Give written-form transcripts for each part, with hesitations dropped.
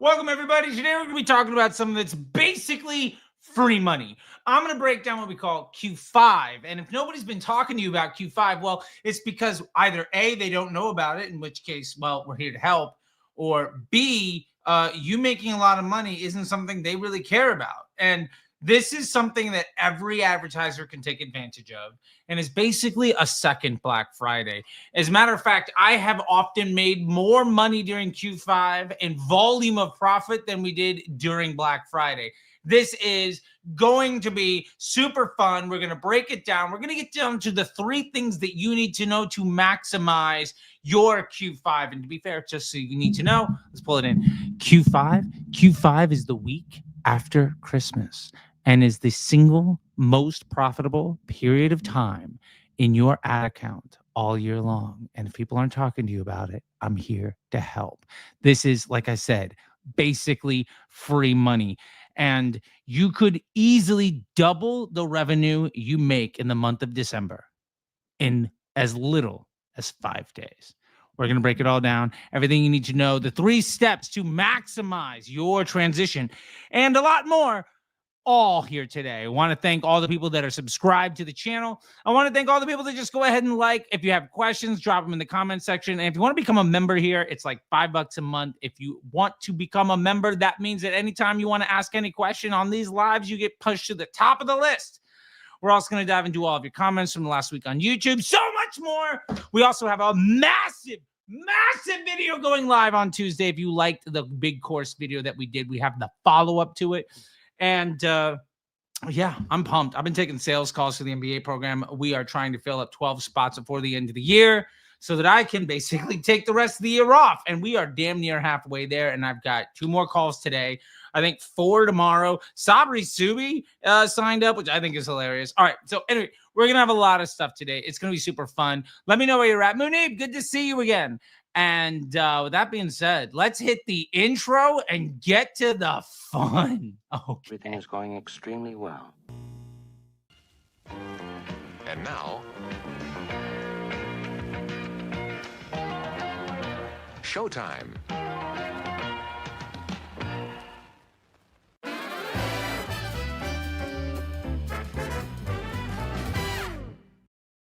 Welcome, everybody. Today we're going to be talking about something that's basically free money. I'm going to break down what we call Q5. And if nobody's been talking to you about Q5, well, it's because either A, they don't know about it, in which case, well, we're here to help, or B, you making a lot of money isn't something they really care about. And this is something that every advertiser can take advantage of, and is basically a second Black Friday. As a matter of fact, I have often made more money during Q5 in volume of profit than we did during Black Friday. This is going to be super fun. We're going to break it down. We're going to get down to the 3 things that you need to know to maximize your Q5. And to be fair, just so you need to know, let's pull it in. Q5 is the week after Christmas and is the single most profitable period of time in your ad account all year long. And if people aren't talking to you about it, I'm here to help. This is, like I said, basically free money. And you could easily double the revenue you make in the month of December in as little as 5 days. We're going to break it all down, everything you need to know, the 3 steps to maximize your transition, and a lot more, all here today. I want to thank all the people that are subscribed to the channel. I want to thank all the people that just go ahead and like. If you have questions, drop them in the comment section. And if you want to become a member here, it's like $5 a month. If you want to become a member, that means that anytime you want to ask any question on these lives, you get pushed to the top of the list. We're also going to dive into all of your comments from last week on YouTube. So much more. We also have a massive video going live on Tuesday. If you liked the big course video that we did, we have the follow-up to it. And yeah, I'm pumped. I've been taking sales calls for the MBA program. We are trying to fill up 12 spots before the end of the year so that I can basically take the rest of the year off. And we are damn near halfway there. And I've got 2 more calls today. I think 4 tomorrow. Sabri Subi signed up, which I think is hilarious. All right. So anyway, we're going to have a lot of stuff today. It's going to be super fun. Let me know where you're at. Munib, good to see you again. And with that being said, let's hit the intro and get to the fun. Okay. Everything is going extremely well. And now, showtime.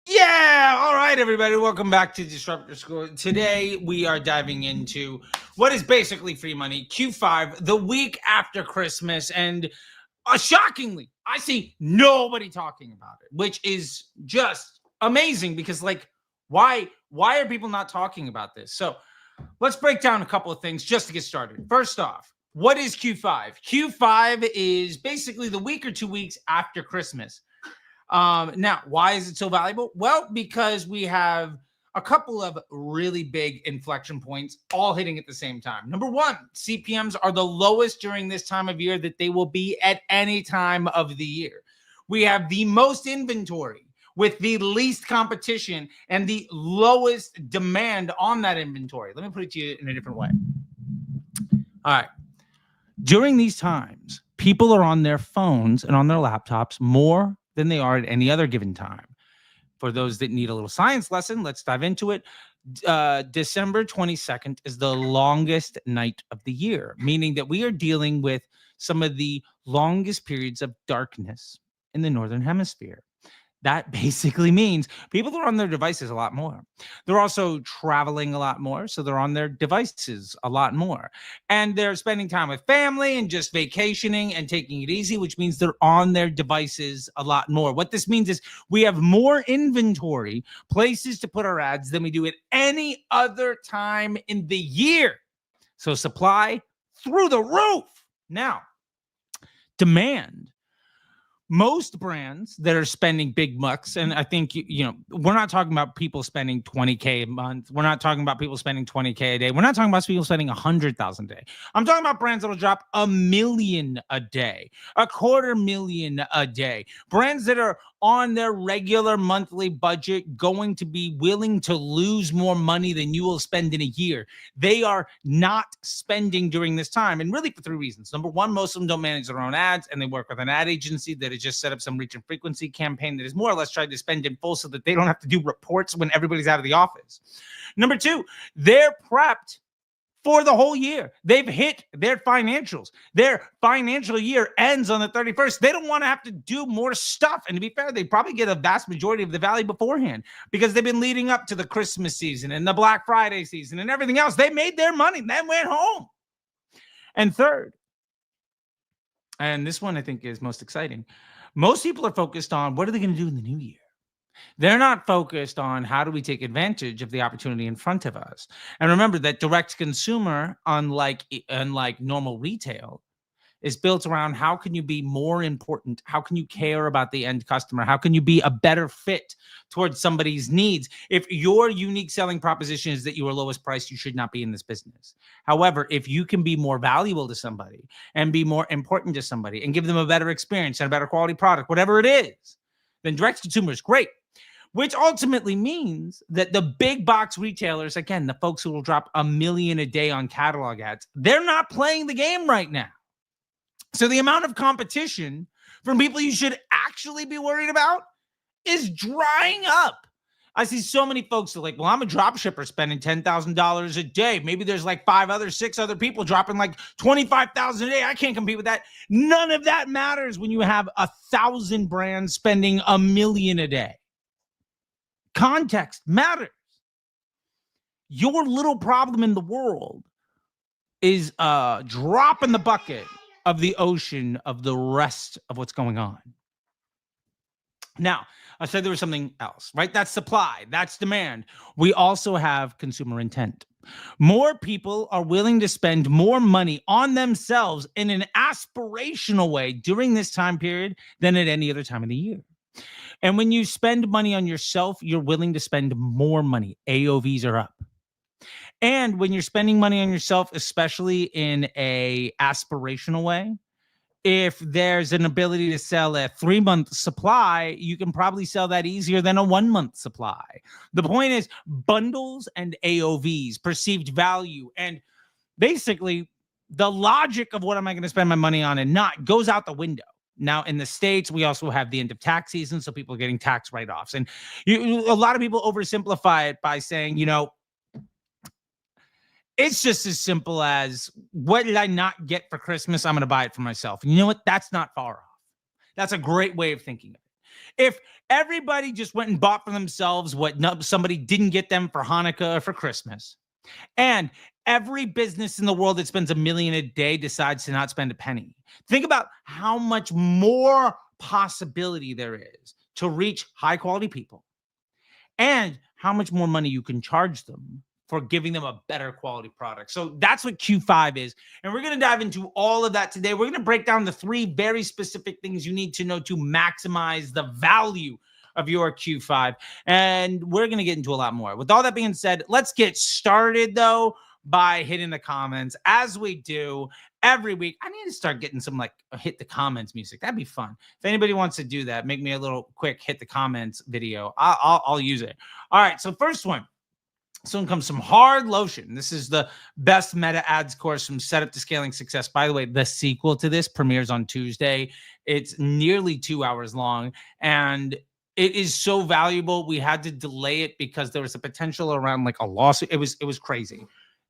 Yeah, all right, everybody. Welcome back to Disrupt Your School. Today, we are diving into what is basically free money, Q5, the week after Christmas. And shockingly, I see nobody talking about it, which is just amazing because, like, why are people not talking about this? So let's break down a couple of things just to get started. First off, what is Q5? Q5 is basically the week or 2 weeks after Christmas. Now, why is it so valuable? Well, because we have a couple of really big inflection points all hitting at the same time. Number 1, CPMs are the lowest during this time of year that they will be at any time of the year. We have the most inventory with the least competition and the lowest demand on that inventory. Let me put it to you in a different way. All right. During these times, people are on their phones and on their laptops more than they are at any other given time. For those that need a little science lesson, let's dive into it. December 22nd is the longest night of the year, meaning that we are dealing with some of the longest periods of darkness in the Northern Hemisphere. That basically means people are on their devices a lot more. They're also traveling a lot more, so they're on their devices a lot more. And they're spending time with family and just vacationing and taking it easy, which means they're on their devices a lot more. What this means is we have more inventory, places to put our ads than we do at any other time in the year. So supply through the roof. Now, demand. Most brands that are spending big bucks, and I think, we're not talking about people spending $20K a month. We're not talking about people spending $20K a day. We're not talking about people spending $100,000 a day. I'm talking about brands that'll drop $1 million a day, $250,000 a day. Brands that are on their regular monthly budget going to be willing to lose more money than you will spend in a year. They are not spending during this time, and really for 3 reasons. Number 1, most of them don't manage their own ads, and they work with an ad agency that has just set up some reach and frequency campaign that is more or less tried to spend in full so that they don't have to do reports when everybody's out of the office. Number 2, they're prepped for the whole year. They've hit their financials. Their financial year ends on the 31st. They don't want to have to do more stuff. And to be fair, they probably get a vast majority of the value beforehand because they've been leading up to the Christmas season and the Black Friday season and everything else. They made their money, then went home. And third, and this one I think is most exciting, most people are focused on what are they going to do in the new year? They're not focused on how do we take advantage of the opportunity in front of us. And remember that direct consumer, unlike normal retail, is built around how can you be more important? How can you care about the end customer? How can you be a better fit towards somebody's needs? If your unique selling proposition is that you are lowest price, you should not be in this business. However, if you can be more valuable to somebody and be more important to somebody and give them a better experience and a better quality product, whatever it is, then direct consumer is great. Which ultimately means that the big box retailers, again, the folks who will drop $1 million a day on catalog ads, they're not playing the game right now. So the amount of competition from people you should actually be worried about is drying up. I see so many folks that are like, well, I'm a drop shipper spending $10,000 a day. Maybe there's like 6 other people dropping like $25,000 a day. I can't compete with that. None of that matters when you have 1,000 brands spending $1 million a day. Context matters. Your little problem in the world is a drop in the bucket of the ocean of the rest of what's going on. Now, I said there was something else, right? That's supply, that's demand. We also have consumer intent. More people are willing to spend more money on themselves in an aspirational way during this time period than at any other time of the year. And when you spend money on yourself, you're willing to spend more money. AOVs are up. And when you're spending money on yourself, especially in a aspirational way, if there's an ability to sell a 3-month supply, you can probably sell that easier than a 1-month supply. The point is bundles and AOVs, perceived value, and basically the logic of what am I going to spend my money on and not goes out the window. Now, in the States, we also have the end of tax season, so people are getting tax write-offs. And a lot of people oversimplify it by saying, it's just as simple as, what did I not get for Christmas? I'm going to buy it for myself. And you know what? That's not far off. That's a great way of thinking of it. If everybody just went and bought for themselves what somebody didn't get them for Hanukkah or for Christmas, and every business in the world that spends $1 million a day decides to not spend a penny, think about how much more possibility there is to reach high quality people and how much more money you can charge them for giving them a better quality product. So that's what Q5 is. And we're going to dive into all of that today. We're going to break down the 3 very specific things you need to know to maximize the value of your Q5. And we're going to get into a lot more. With all that being said, let's get started though by hitting the comments as we do every week. I need to start getting some like hit the comments music. That'd be fun. If anybody wants to do that, make me a little quick hit the comments video. I'll use it. All right. So first one. So in comes some Hard Lotion. This is the best meta ads course from setup to scaling success. By the way, the sequel to this premieres on Tuesday. It's nearly 2 hours long and it is so valuable. We had to delay it because there was a potential around like a lawsuit. It was crazy.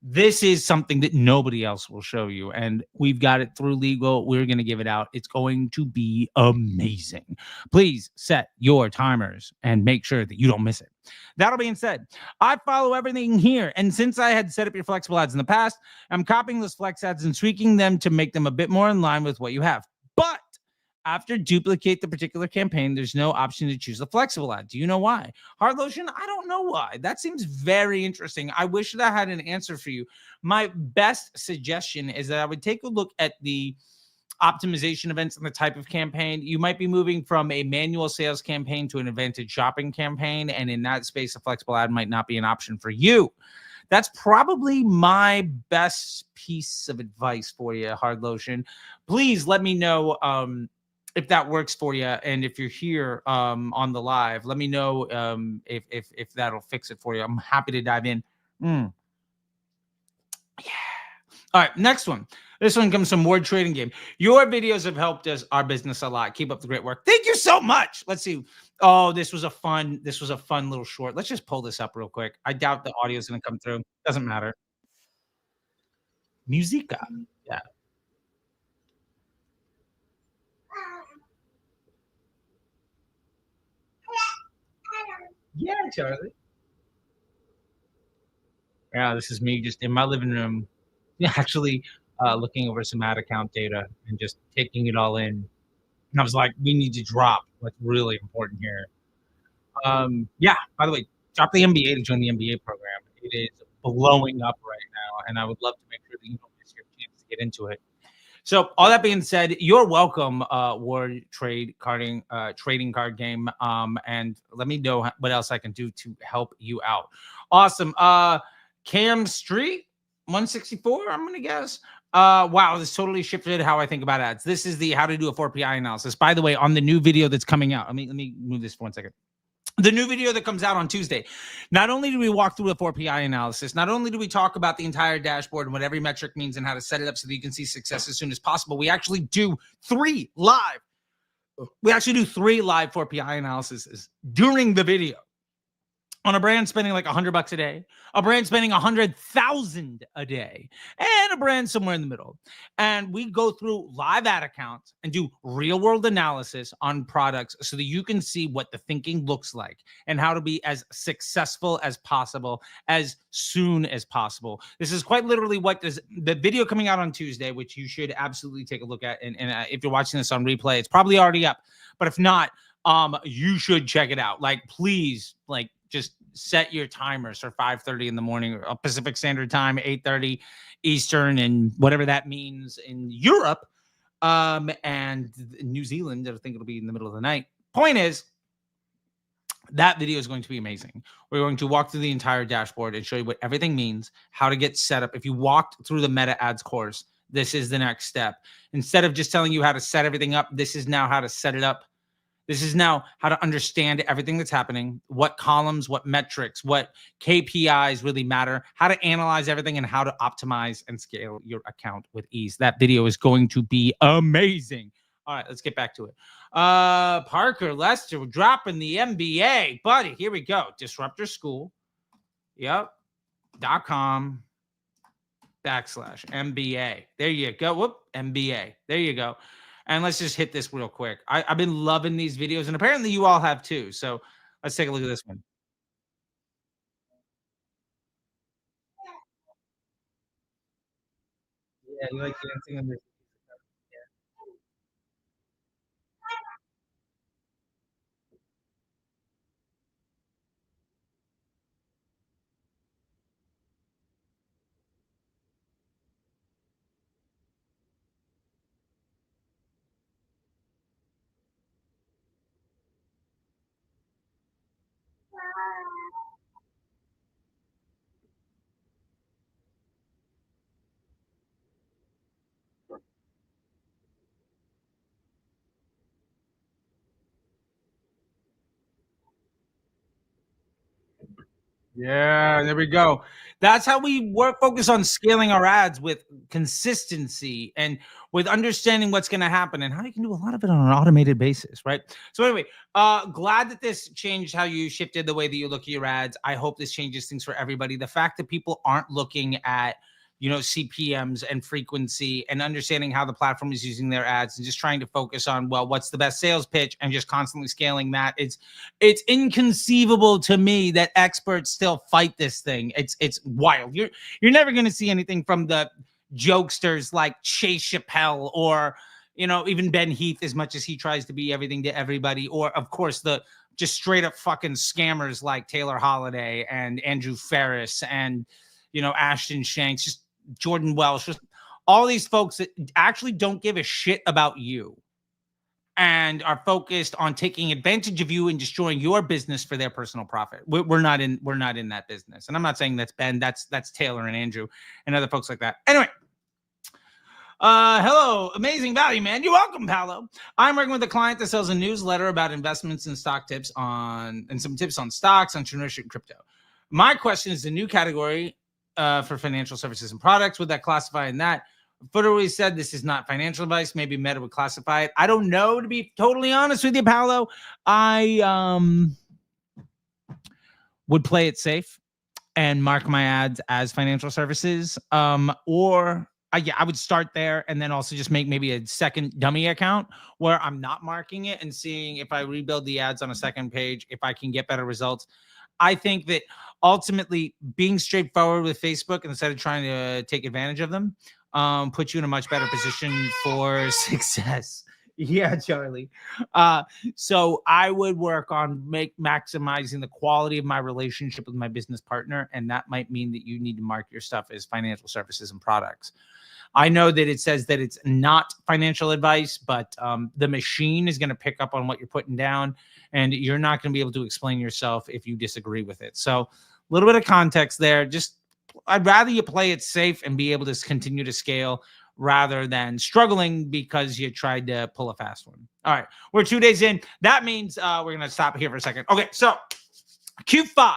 This is something that nobody else will show you. And we've got it through legal. We're going to give it out. It's going to be amazing. Please set your timers and make sure that you don't miss it. That being said, I follow everything here. And since I had set up your flexible ads in the past, I'm copying those flex ads and tweaking them to make them a bit more in line with what you have. But after duplicate the particular campaign, there's no option to choose the flexible ad. Do you know why? Hard Lotion, I don't know why. That seems very interesting. I wish that I had an answer for you. My best suggestion is that I would take a look at the optimization events and the type of campaign. You might be moving from a manual sales campaign to an advantage shopping campaign. And in that space, a flexible ad might not be an option for you. That's probably my best piece of advice for you, Hard Lotion. Please let me know if that works for you. And if you're here on the live, let me know if that'll fix it for you. I'm happy to dive in. Yeah. All right, next one. This one comes from Word Trading Game. Your videos have helped our business a lot. Keep up the great work. Thank you so much. Let's see. Oh, this was a fun little short. Let's just pull this up real quick. I doubt the audio is going to come through. Doesn't matter. Musica. Yeah. Yeah, Charlie. Yeah, this is me just in my living room, yeah, actually looking over some ad account data and just taking it all in. And I was like, we need to drop what's really important here. Yeah, by the way, drop the MBA to join the MBA program. It is blowing up right now, and I would love to make sure that you don't miss your chance to get into it. So, all that being said, you're welcome, Ward Trading Card Game. And let me know what else I can do to help you out. Awesome. Cam Street 164, I'm gonna guess. Wow, this totally shifted how I think about ads. This is the how to do a 4PI analysis. By the way, on the new video that's coming out. Let me move this for 1 second. The new video that comes out on Tuesday. Not only do we walk through a 4PI analysis, not only do we talk about the entire dashboard and what every metric means and how to set it up so that you can see success as soon as possible, we actually do three live 4PI analyses during the video on a brand spending like $100 a day, a brand spending 100,000 a day, and a brand somewhere in the middle. And we go through live ad accounts and do real world analysis on products so that you can see what the thinking looks like and how to be as successful as possible as soon as possible. This is quite literally what does the video coming out on Tuesday, which you should absolutely take a look at. And if you're watching this on replay, it's probably already up. But if not, you should check it out. Like, please, like, just set your timers for 5:30 in the morning Pacific Standard Time, 8:30 Eastern, and whatever that means in Europe, and New Zealand. I think it'll be in the middle of the night. Point is, that video is going to be amazing. We're going to walk through the entire dashboard and show you what everything means, how to get set up. If you walked through the Meta Ads course, this is the next step. Instead of just telling you how to set everything up, this is now how to set it up. This is now how to understand everything that's happening, what columns, what metrics, what KPIs really matter, how to analyze everything, and how to optimize and scale your account with ease. That video is going to be amazing. All right, let's get back to it. Parker Lester, we're dropping the MBA. Buddy, here we go. Disruptor School. Yep. .com/MBA. There you go. Whoop, MBA. There you go. And let's just hit this real quick. I've been loving these videos, and apparently you all have too. So let's take a look at this one. Yeah, you like dancing on this? Yeah, there we go. That's how we focus on scaling our ads with consistency and with understanding what's going to happen and how you can do a lot of it on an automated basis, right? So anyway, glad that this changed how you shifted the way that you look at your ads. I hope this changes things for everybody. The fact that people aren't looking at CPMs and frequency and understanding how the platform is using their ads and just trying to focus on, well, what's the best sales pitch and just constantly scaling that. It's inconceivable to me that experts still fight this thing. It's wild. You're never going to see anything from the jokesters like Chase Chappelle or, even Ben Heath, as much as he tries to be everything to everybody, or of course the just straight up fucking scammers like Taylor Holiday and Andrew Ferris and, Ashton Shanks, just Jordan Welsh, just all these folks that actually don't give a shit about you and are focused on taking advantage of you and destroying your business for their personal profit. We're not in that business. And I'm not saying that's Ben, that's Taylor and Andrew and other folks like that. Anyway, hello, amazing value, man. You're welcome, Paolo. I'm working with a client that sells a newsletter about investments and stock tips and some tips on stocks, entrepreneurship, and crypto. My question is the new category for financial services and products. Would that classify in that? Footer said this is not financial advice. Maybe Meta would classify it. I don't know, to be totally honest with you, Paolo. I would play it safe and mark my ads as financial services, or yeah, I would start there and then also just make maybe a second dummy account where I'm not marking it and seeing if I rebuild the ads on a second page, if I can get better results. I think that ultimately being straightforward with Facebook instead of trying to take advantage of them puts you in a much better position for success. Yeah, Charlie. So I would work on maximizing the quality of my relationship with my business partner, and that might mean that you need to mark your stuff as financial services and products. I know that it says that it's not financial advice, but the machine is going to pick up on what you're putting down, and you're not going to be able to explain yourself if you disagree with it. So a little bit of context there. Just I'd rather you play it safe and be able to continue to scale rather than struggling because you tried to pull a fast one. All right, we're 2 days in. That means we're going to stop here for a second. Okay, so Q5.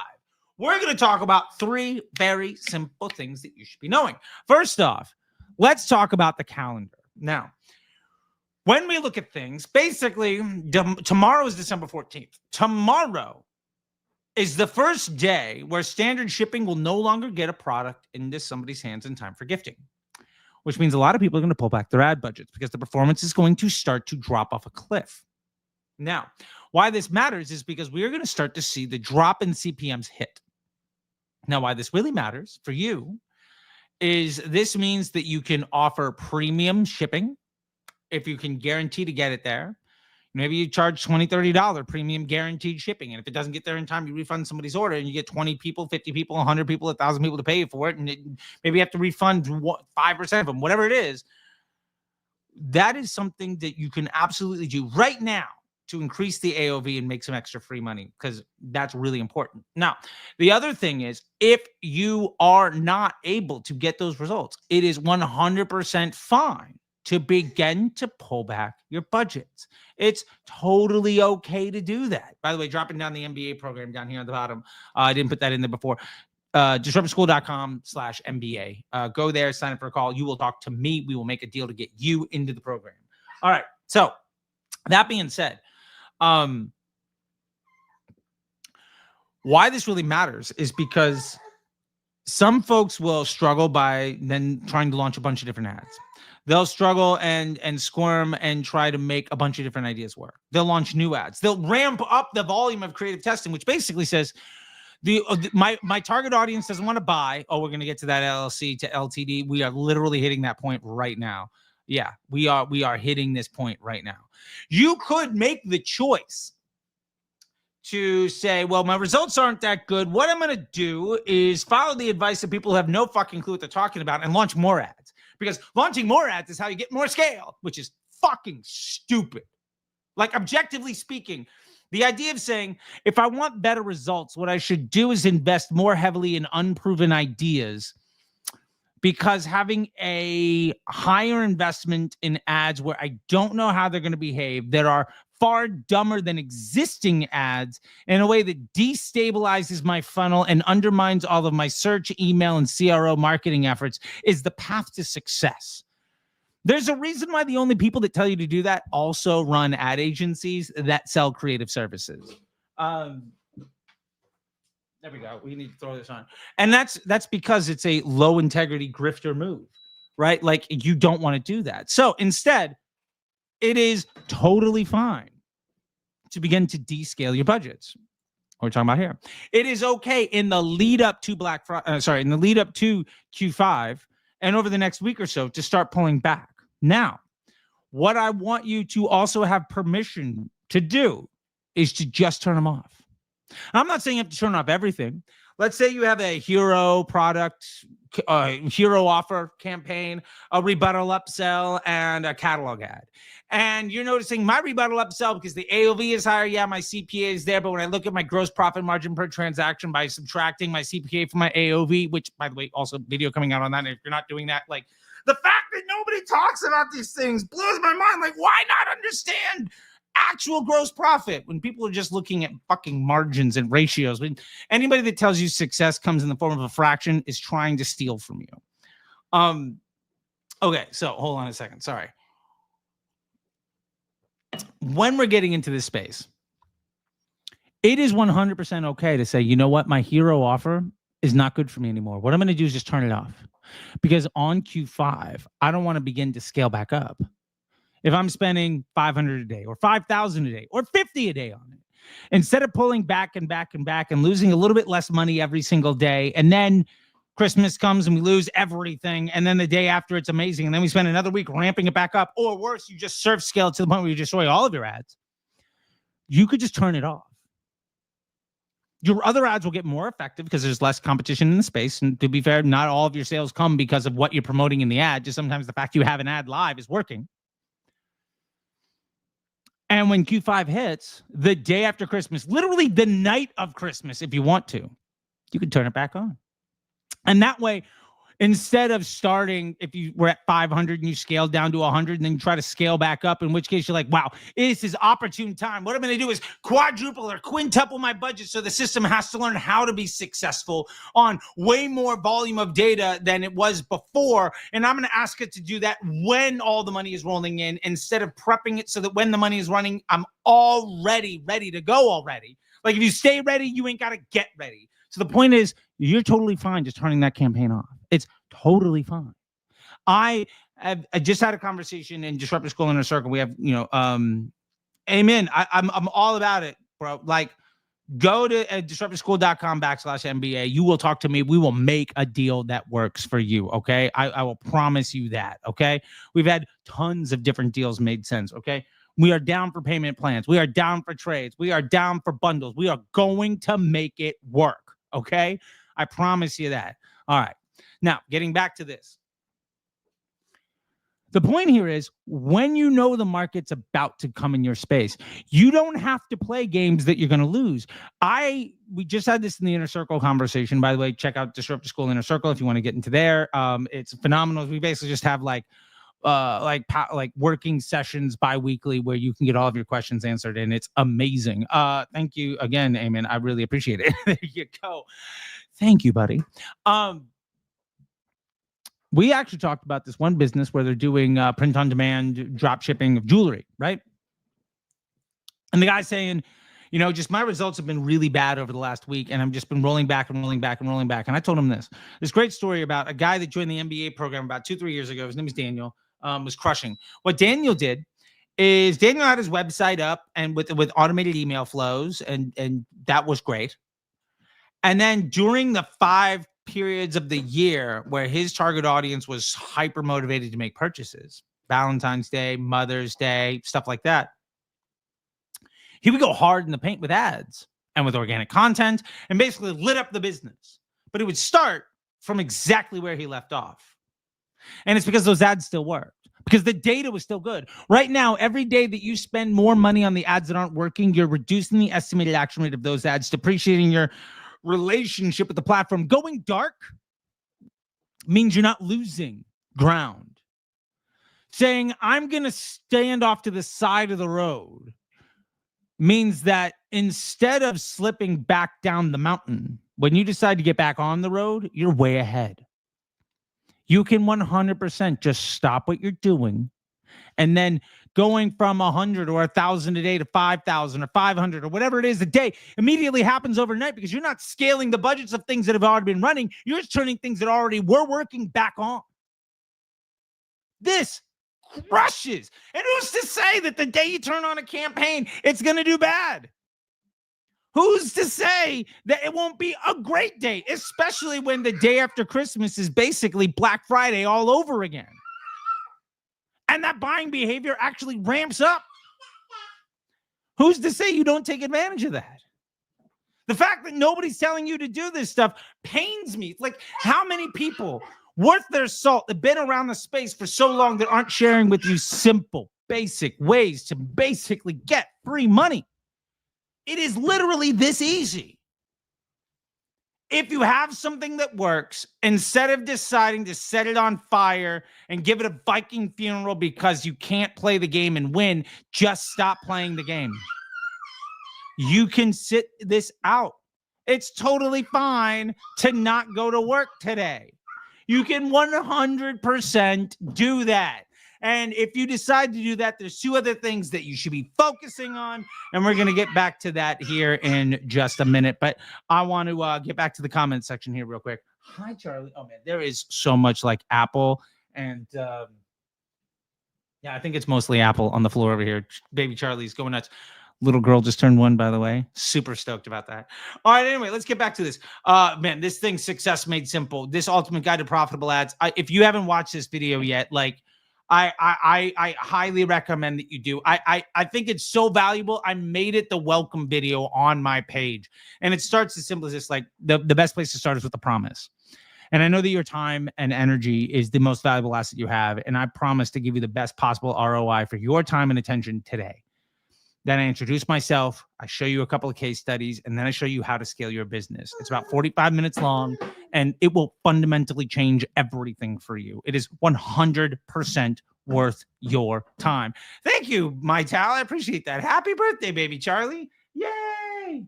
We're going to talk about 3 very simple things that you should be knowing. First off, let's talk about the calendar. Now, when we look at things, basically, tomorrow is December 14th. Tomorrow is the first day where standard shipping will no longer get a product into somebody's hands in time for gifting, which means a lot of people are going to pull back their ad budgets because the performance is going to start to drop off a cliff. Now, why this matters is because we are going to start to see the drop in CPMs hit. Now, why this really matters for you is this means that you can offer premium shipping if you can guarantee to get it there. Maybe you charge $20, $30 premium guaranteed shipping. And if it doesn't get there in time, you refund somebody's order and you get 20 people, 50 people, 100 people, 1,000 people to pay for it. And maybe you have to refund 5% of them, whatever it is. That is something that you can absolutely do right now to increase the AOV and make some extra free money, because that's really important. Now, the other thing is, if you are not able to get those results, it is 100% fine to begin to pull back your budgets. It's totally okay to do that. By the way, dropping down the MBA program down here at the bottom. I didn't put that in there before. disruptorschool.com/MBA. Go there, sign up for a call. You will talk to me. We will make a deal to get you into the program. All right. So that being said, why this really matters is because some folks will struggle by then trying to launch a bunch of different ads. They'll struggle and squirm and try to make a bunch of different ideas work. They'll launch new ads. They'll ramp up the volume of creative testing, which basically says my target audience doesn't want to buy. Oh, we're going to get to that LLC to LTD. We are literally hitting that point right now. Yeah, we are hitting this point right now. You could make the choice to say, well, my results aren't that good. What I'm going to do is follow the advice of people who have no fucking clue what they're talking about and launch more ads. Because launching more ads is how you get more scale, which is fucking stupid. Like, objectively speaking, the idea of saying, if I want better results, what I should do is invest more heavily in unproven ideas, because having a higher investment in ads where I don't know how they're going to behave, that are far dumber than existing ads in a way that destabilizes my funnel and undermines all of my search, email, and CRO marketing efforts, is the path to success. There's a reason why the only people that tell you to do that also run ad agencies that sell creative services. There we go. We need to throw this on. And that's because it's a low integrity grifter move, right? Like, you don't want to do that. So instead, it is totally fine to begin to descale your budgets. We're talking about here. It is okay in the lead up to in the lead up to Q5 and over the next week or so to start pulling back. Now, what I want you to also have permission to do is to just turn them off. I'm not saying you have to turn off everything. Let's say you have a hero product, hero offer campaign, a rebuttal upsell, and a catalog ad. And you're noticing my rebuttal upsell because the AOV is higher. Yeah, my CPA is there. But when I look at my gross profit margin per transaction by subtracting my CPA from my AOV, which, by the way, also video coming out on that. And if you're not doing that, like, the fact that nobody talks about these things blows my mind. Like, why not understand actual gross profit when people are just looking at fucking margins and ratios? When anybody that tells you success comes in the form of a fraction is trying to steal from you. Okay, so hold on a second. Sorry. When we're getting into this space, it is 100% okay to say, you know what, my hero offer is not good for me anymore. What I'm going to do is just turn it off. because on Q5, I don't want to begin to scale back up. If I'm spending 500 a day or 5,000 a day or 50 a day on it, instead of pulling back and back and back and losing a little bit less money every single day, and then Christmas comes and we lose everything, and then the day after it's amazing, and then we spend another week ramping it back up, or worse, you just surf scale to the point where you destroy all of your ads, you could just turn it off. Your other ads will get more effective because there's less competition in the space. And to be fair, not all of your sales come because of what you're promoting in the ad. Just sometimes the fact you have an ad live is working. And when Q5 hits, the day after Christmas, literally the night of Christmas, if you want to, you can turn it back on. And that way, instead of starting, if you were at 500 and you scaled down to 100 and then you try to scale back up, in which case you're like, wow, this is opportune time. What I'm going to do is quadruple or quintuple my budget so the system has to learn how to be successful on way more volume of data than it was before. And I'm going to ask it to do that when all the money is rolling in, instead of prepping it so that when the money is running, I'm already ready to go already. Like if you stay ready, you ain't got to get ready. So the point is, you're totally fine just turning that campaign off. It's totally fine. I just had a conversation in Disruptor School Inner Circle. We have, amen. I'm all about it, bro. Like, go to disruptorschool.com/MBA. You will talk to me. We will make a deal that works for you. Okay. I will promise you that. Okay. We've had tons of different deals made sense. Okay. We are down for payment plans. We are down for trades. We are down for bundles. We are going to make it work. Okay. I promise you that. All right. Now, getting back to this. The point here is, when you know the market's about to come in your space, you don't have to play games that you're going to lose. We just had this in the Inner Circle conversation. By the way, check out Disruptor School Inner Circle if you want to get into there. It's phenomenal. We basically just have like working sessions bi-weekly where you can get all of your questions answered, and it's amazing. Thank you again, Eamon. I really appreciate it. There you go. Thank you, buddy. We actually talked about this one business where they're doing print on demand drop shipping of jewelry, right? And the guy's saying, just my results have been really bad over the last week, and I've just been rolling back and rolling back and rolling back. And I told him this great story about a guy that joined the MBA program about 2-3 years ago. His name is Daniel. Was crushing. What Daniel did is Daniel had his website up and with automated email flows, and that was great. And then during the 5 periods of the year where his target audience was hyper motivated to make purchases, Valentine's Day, Mother's Day, stuff like that, he would go hard in the paint with ads and with organic content and basically lit up the business. But it would start from exactly where he left off. And it's because those ads still worked, because the data was still good. Right now, every day that you spend more money on the ads that aren't working, you're reducing the estimated action rate of those ads, depreciating your relationship with the platform. Going dark means you're not losing ground. Saying, I'm going to stand off to the side of the road, means that instead of slipping back down the mountain, when you decide to get back on the road, you're way ahead. You can 100% just stop what you're doing, and then going from 100 or 1,000 a day to 5,000 or 500 or whatever it is a day immediately happens overnight, because you're not scaling the budgets of things that have already been running. You're just turning things that already were working back on. This crushes. And who's to say that the day you turn on a campaign, it's going to do bad? Who's to say that it won't be a great day, especially when the day after Christmas is basically Black Friday all over again? And that buying behavior actually ramps up. Who's to say you don't take advantage of that? The fact that nobody's telling you to do this stuff pains me. It's like, how many people worth their salt have been around the space for so long that aren't sharing with you simple, basic ways to basically get free money? It is literally this easy. If you have something that works, instead of deciding to set it on fire and give it a Viking funeral because you can't play the game and win, just stop playing the game. You can sit this out. It's totally fine to not go to work today. You can 100% do that. And if you decide to do that, there's 2 other things that you should be focusing on. And we're going to get back to that here in just a minute. But I want to get back to the comment section here real quick. Hi, Charlie. Oh man, there is so much like Apple and yeah, I think it's mostly Apple on the floor over here. Baby Charlie's going nuts. Little girl just turned 1, by the way. Super stoked about that. All right, anyway, let's get back to this. Man, this thing, Success Made Simple. This ultimate guide to profitable ads. If you haven't watched this video yet, like I highly recommend that you do. I think it's so valuable. I made it the welcome video on my page. And it starts as simple as this, like the best place to start is with a promise. And I know that your time and energy is the most valuable asset you have. And I promise to give you the best possible ROI for your time and attention today. Then I introduce myself, I show you a couple of case studies, and then I show you how to scale your business. It's about 45 minutes long, and it will fundamentally change everything for you. It is 100% worth your time. Thank you, my Tal. I appreciate that. Happy birthday, baby Charlie. Yay.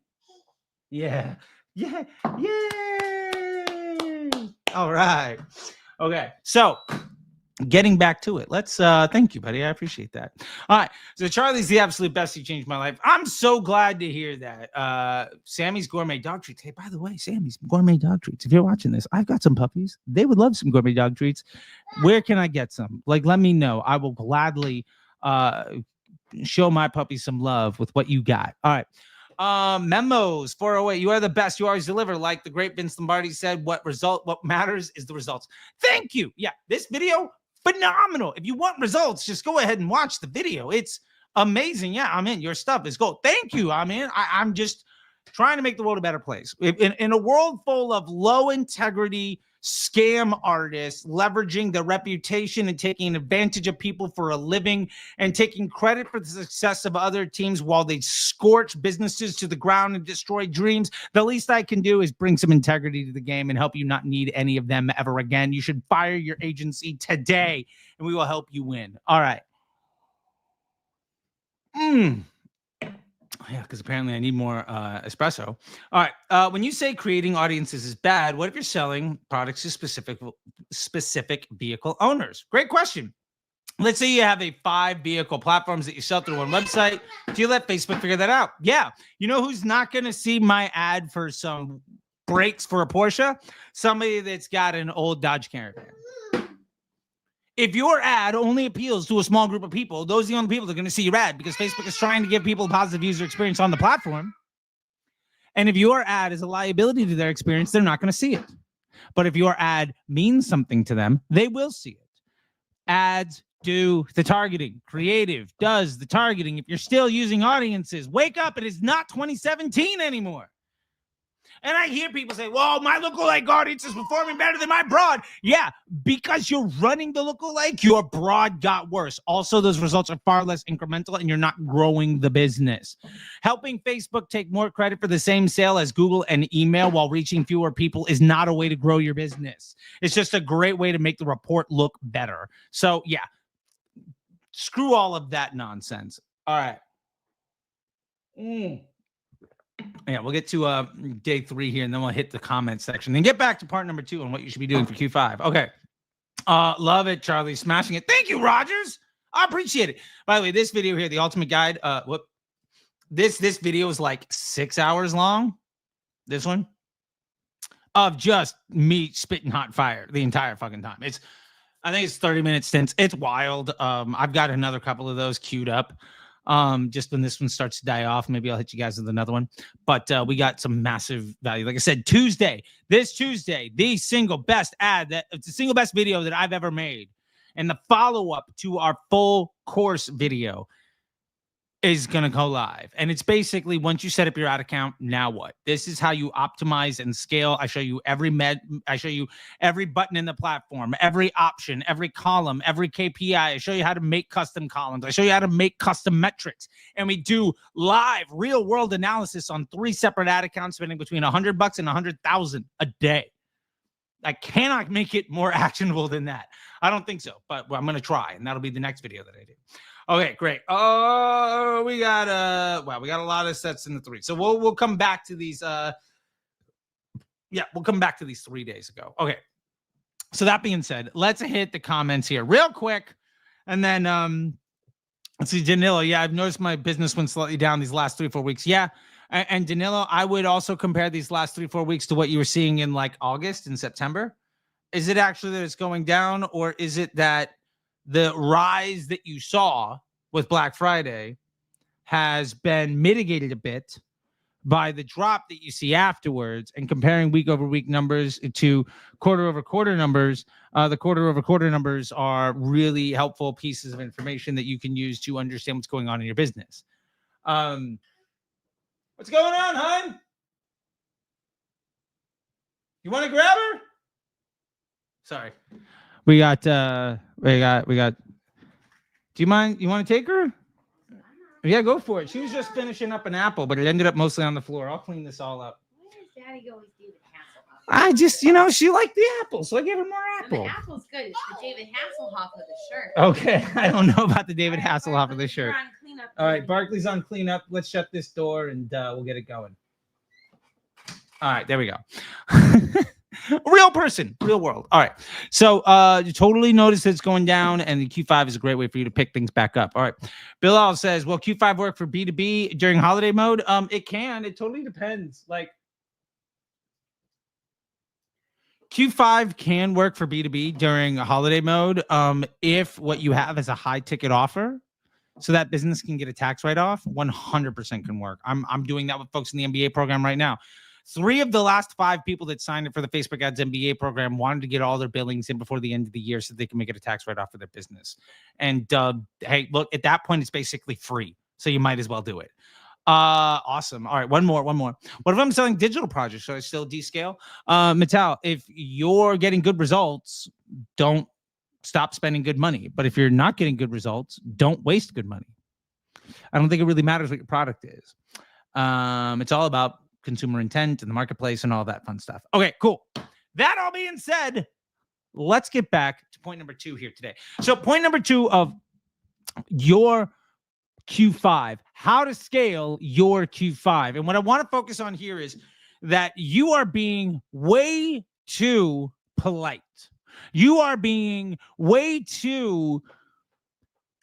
Yeah. Yeah. Yay. All right. Okay. So getting back to it, let's thank you, buddy. I appreciate that. All right. So Charlie's the absolute best. He changed my life. I'm so glad to hear that. Sammy's Gourmet Dog Treats. Hey, by the way, Sammy's Gourmet Dog Treats. If you're watching this, I've got some puppies. They would love some gourmet dog treats. Where can I get some? Like, let me know. I will gladly show my puppies some love with what you got. All right. Memos 408. You are the best. You always deliver. Like the great Vince Lombardi said, what matters is the results. Thank you. Yeah, this video, phenomenal. If you want results, just go ahead and watch the video. It's amazing. Yeah, I'm in. Your stuff is gold. Thank you. I'm in. I'm just trying to make the world a better place. In a world full of low integrity scam artists leveraging their reputation and taking advantage of people for a living and taking credit for the success of other teams while they scorch businesses to the ground and destroy dreams, the least I can do is bring some integrity to the game and help you not need any of them ever again. You should fire your agency today and we will help you win. All right. Yeah, because apparently I need more espresso. All right. When you say creating audiences is bad, what if you're selling products to specific vehicle owners? Great question. Let's say you have 5 vehicle platforms that you sell through one website. Do you let Facebook figure that out? Yeah. You know who's not going to see my ad for some brakes for a Porsche? Somebody that's got an old Dodge Caravan. If your ad only appeals to a small group of people, those are the only people that are going to see your ad because Facebook is trying to give people a positive user experience on the platform. And if your ad is a liability to their experience, they're not going to see it. But if your ad means something to them, they will see it. Ads do the targeting. Creative does the targeting. If you're still using audiences, wake up. It is not 2017 anymore. And I hear people say, well, my lookalike audience is performing better than my broad. Yeah, because you're running the lookalike, your broad got worse. Also, those results are far less incremental and you're not growing the business. Helping Facebook take more credit for the same sale as Google and email while reaching fewer people is not a way to grow your business. It's just a great way to make the report look better. So, yeah, screw all of that nonsense. All right. Yeah, we'll get to day 3 here, and then we'll hit the comment section and get back to part number 2 on what you should be doing for Q5. Okay. Love it, Charlie. Smashing it. Thank you, Rogers. I appreciate it. By the way, this video here, the ultimate guide, this video is like 6 hours long. This one of just me spitting hot fire the entire fucking time. I think it's 30 minute stints. It's wild. I've got another couple of those queued up. Just when this one starts to die off, maybe I'll hit you guys with another one. But we got some massive value. Like I said, this Tuesday, the single best video that I've ever made. And the follow-up to our full course video is going to go live. And it's basically once you set up your ad account, now what? This is how you optimize and scale. I show you every button in the platform, every option, every column, every KPI. I show you how to make custom columns. I show you how to make custom metrics. And we do live real world analysis on 3 separate ad accounts spending between $100 and $100,000 a day. I cannot make it more actionable than that. I don't think so, but I'm going to try. And that'll be the next video that I do. Okay, great. Oh, we got a lot of sets in the 3. So we'll come back to these. We'll come back to these 3 days ago. Okay. So that being said, let's hit the comments here real quick. And then let's see, Danilo. Yeah, I've noticed my business went slightly down these last 3 or 4 weeks. Yeah. And Danilo, I would also compare these last 3-4 weeks to what you were seeing in like August and September. Is it actually that it's going down, or is it that the rise that you saw with Black Friday has been mitigated a bit by the drop that you see afterwards? And comparing week over week numbers to quarter over quarter numbers, the quarter over quarter numbers are really helpful pieces of information that you can use to understand what's going on in your business. What's going on, hon? You want to grab her? Sorry. We got. Do you mind? You want to take her? Yeah, go for it. She was just finishing up an apple, but it ended up mostly on the floor. I'll clean this all up. Why does Daddy always do the Hasselhoff? I just, she liked the apple, so I gave her more apple. The apple's good. It's the David Hasselhoff of the shirt. Okay, I don't know about the David Hasselhoff of the shirt. We're on cleanup. All right, Barkley's on cleanup. Let's shut this door and we'll get it going. All right, there we go. Real person, real world. All right. So you totally notice it's going down, and the Q5 is a great way for you to pick things back up. All right. Bilal says, will Q5 work for B2B during holiday mode? It can. It totally depends. Like, Q5 can work for B2B during holiday mode if what you have is a high ticket offer, so that business can get a tax write-off. 100% can work. I'm doing that with folks in the MBA program right now. 3 of the last 5 people that signed up for the Facebook Ads MBA program wanted to get all their billings in before the end of the year so they can make it a tax write-off for their business. And hey, look, at that point, it's basically free, so you might as well do it. Awesome. All right, one more. What if I'm selling digital projects? Should I still descale? Mattel, if you're getting good results, don't stop spending good money. But if you're not getting good results, don't waste good money. I don't think it really matters what your product is. It's all about consumer intent and the marketplace and all that fun stuff. Okay, cool. That all being said, let's get back to point number 2 here today. So point number 2 of your Q5, how to scale your Q5. And what I want to focus on here is that you are being way too polite. You are being way too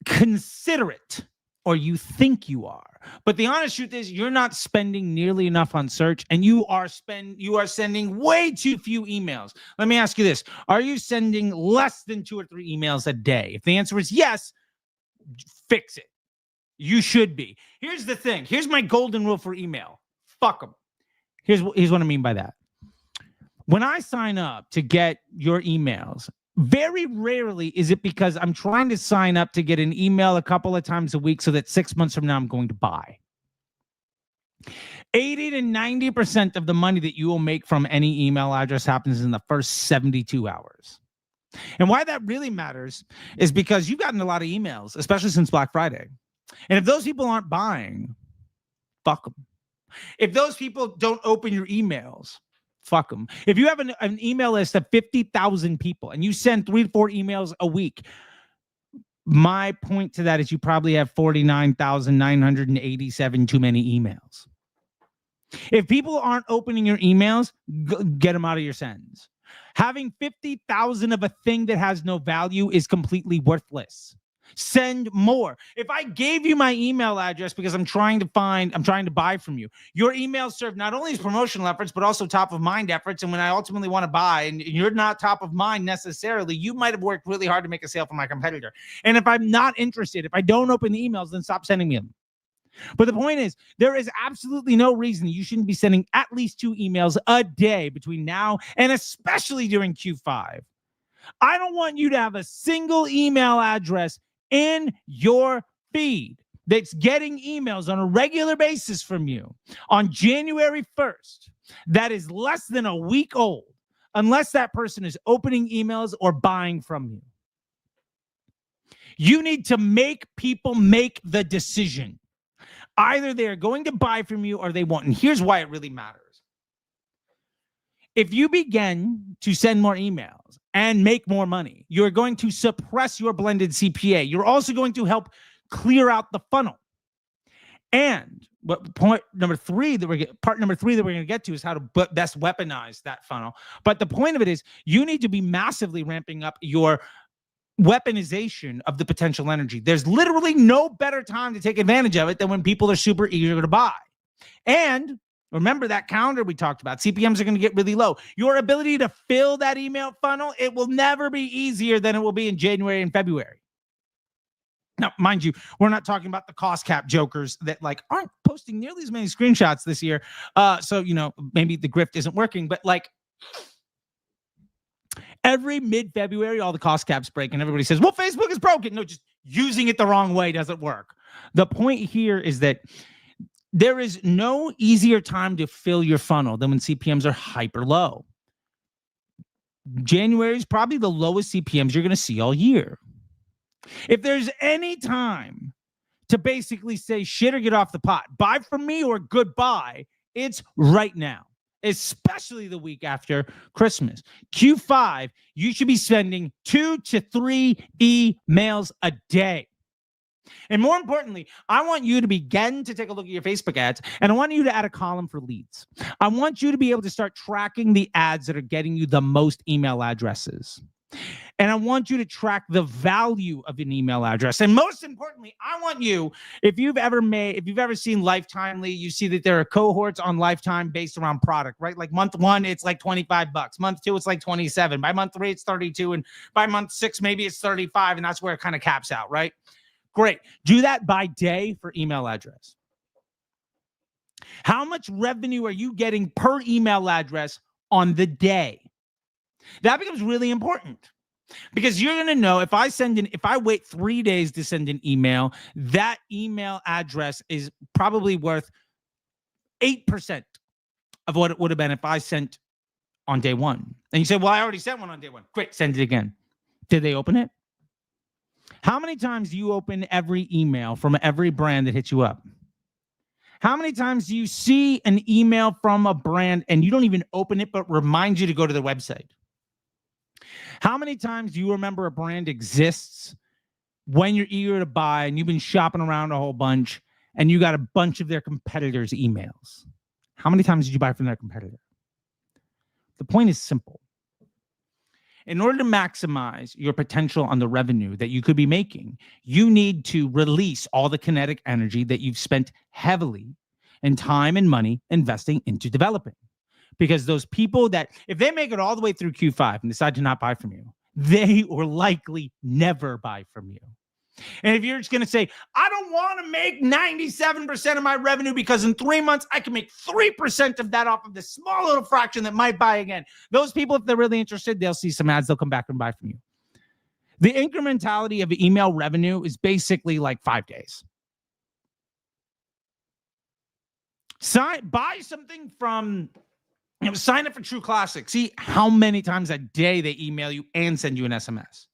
considerate, or you think you are. But the honest truth is you're not spending nearly enough on search, and you are sending way too few emails. Let me ask you this. Are you sending less than 2 or 3 emails a day? If the answer is yes, fix it. You should be. Here's the thing. Here's my golden rule for email. Fuck them. Here's what I mean by that. When I sign up to get your emails, very rarely is it because I'm trying to sign up to get an email a couple of times a week so that 6 months from now I'm going to buy. 80 to 90% of the money that you will make from any email address happens in the first 72 hours. And why that really matters is because you've gotten a lot of emails, especially since Black Friday. And if those people aren't buying, fuck them. If those people don't open your emails, fuck them. If you have an email list of 50,000 people and you send 3 to 4 emails a week, my point to that is you probably have 49,987 too many emails. If people aren't opening your emails, get them out of your sends. Having 50,000 of a thing that has no value is completely worthless. Send more. If I gave you my email address because I'm trying to buy from you, your emails serve not only as promotional efforts, but also top of mind efforts. And when I ultimately want to buy and you're not top of mind necessarily, you might have worked really hard to make a sale from my competitor. And if I'm not interested, if I don't open the emails, then stop sending me them. But the point is, there is absolutely no reason you shouldn't be sending at least 2 emails a day between now and especially during Q5. I don't want you to have a single email address in your feed that's getting emails on a regular basis from you on January 1st that is less than a week old, unless that person is opening emails or buying from you. You need to make people make the decision. Either they're going to buy from you or they won't. And here's why it really matters. If you begin to send more emails and make more money, you're going to suppress your blended CPA. You're also going to help clear out the funnel. And part number 3 that we're going to get to is how to best weaponize that funnel. But the point of it is you need to be massively ramping up your weaponization of the potential energy. There's literally no better time to take advantage of it than when people are super eager to buy. And remember that calendar we talked about. CPMs are going to get really low. Your ability to fill that email funnel, it will never be easier than it will be in January and February. Now, mind you, we're not talking about the cost cap jokers that like aren't posting nearly as many screenshots this year. So, you know, maybe the grift isn't working, but like every mid-February, all the cost caps break and everybody says, well, Facebook is broken. No, just using it the wrong way doesn't work. The point here is that there is no easier time to fill your funnel than when CPMs are hyper low. January is probably the lowest CPMs you're going to see all year. If there's any time to basically say shit or get off the pot, buy from me or goodbye, it's right now, especially the week after Christmas. Q5, you should be sending 2 to 3 emails a day. And more importantly, I want you to begin to take a look at your Facebook ads, and I want you to add a column for leads. I want you to be able to start tracking the ads that are getting you the most email addresses. And I want you to track the value of an email address. And most importantly, I want you, if you've ever seen Lifetimely, you see that there are cohorts on Lifetime based around product, right? Like month 1, it's like $25. Month 2, it's like 27. By month 3, it's 32. And by month 6, maybe it's 35. And that's where it kind of caps out, right? Great. Do that by day for email address. How much revenue are you getting per email address on the day? That becomes really important because you're going to know if I wait 3 days to send an email, that email address is probably worth 8% of what it would have been if I sent on day 1. And you say, well, I already sent one on day 1. Great. Send it again. Did they open it? How many times do you open every email from every brand that hits you up? How many times do you see an email from a brand and you don't even open it, but reminds you to go to their website? How many times do you remember a brand exists when you're eager to buy and you've been shopping around a whole bunch and you got a bunch of their competitors' emails? How many times did you buy from their competitor? The point is simple. In order to maximize your potential on the revenue that you could be making, you need to release all the kinetic energy that you've spent heavily in time and money investing into developing. Because those people that, if they make it all the way through Q5 and decide to not buy from you, they will likely never buy from you. And if you're just going to say, I don't want to make 97% of my revenue because in 3 months, I can make 3% of that off of this small little fraction that might buy again. Those people, if they're really interested, they'll see some ads, they'll come back and buy from you. The incrementality of email revenue is basically like 5 days. Buy something from... sign up for True Classic. See how many times a day they email you and send you an SMS.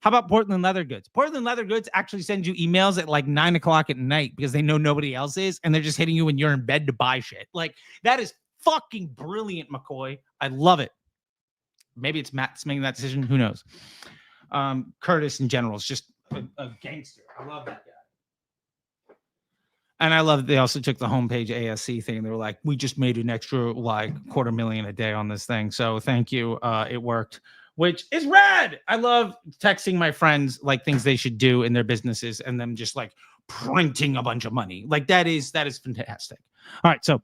How about Portland Leather Goods? Portland Leather Goods actually sends you emails at like 9 o'clock at night because they know nobody else is, and they're just hitting you when you're in bed to buy shit. Like, that is fucking brilliant, McCoy. I love it. Maybe it's Matt that's making that decision. Who knows? Curtis in general is just a gangster. I love that guy. And I love that they also took the homepage ASC thing. They were like, we just made an extra like $250,000 a day on this thing. So thank you. It worked, which is rad. I love texting my friends like things they should do in their businesses and them just like printing a bunch of money. Like that is fantastic. All right. So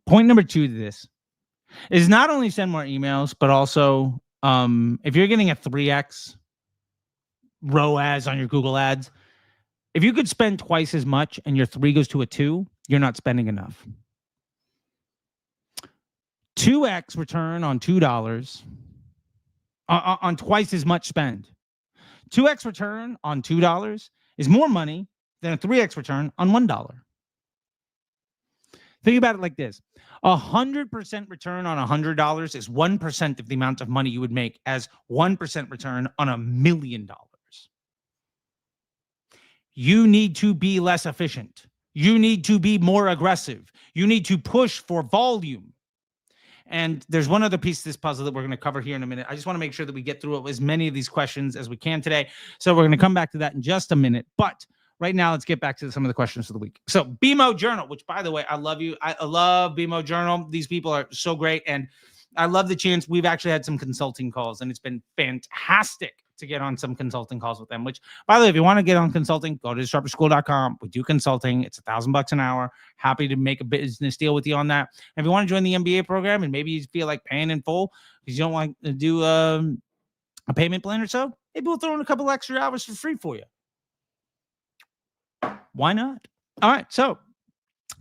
point number 2 to this is not only send more emails, but also if you're getting a 3x ROAS on your Google ads, if you could spend twice as much and your 3 goes to a 2, you're not spending enough. 2x return on $2 on twice as much spend. 2x return on $2 is more money than a 3x return on $1. Think about it like this. 100% return on $100 is 1% of the amount of money you would make as 1% return on $1 million. You need to be less efficient. You need to be more aggressive. You need to push for volume. And there's one other piece of this puzzle that we're going to cover here in a minute. I just want to make sure that we get through as many of these questions as we can today. So we're going to come back to that in just a minute. But right now, let's get back to some of the questions of the week. So BMO Journal, which by the way, I love you. I love BMO Journal. These people are so great. And I love the chance. We've actually had some consulting calls and it's been fantastic to get on some consulting calls with them, which, by the way, if you want to get on consulting, go to disruptorschool.com. We do consulting. It's $1,000 an hour. Happy to make a business deal with you on that. And if you want to join the MBA program and maybe you feel like paying in full because you don't want to do a payment plan or so, maybe we'll throw in a couple extra hours for free for you. Why not? All right. So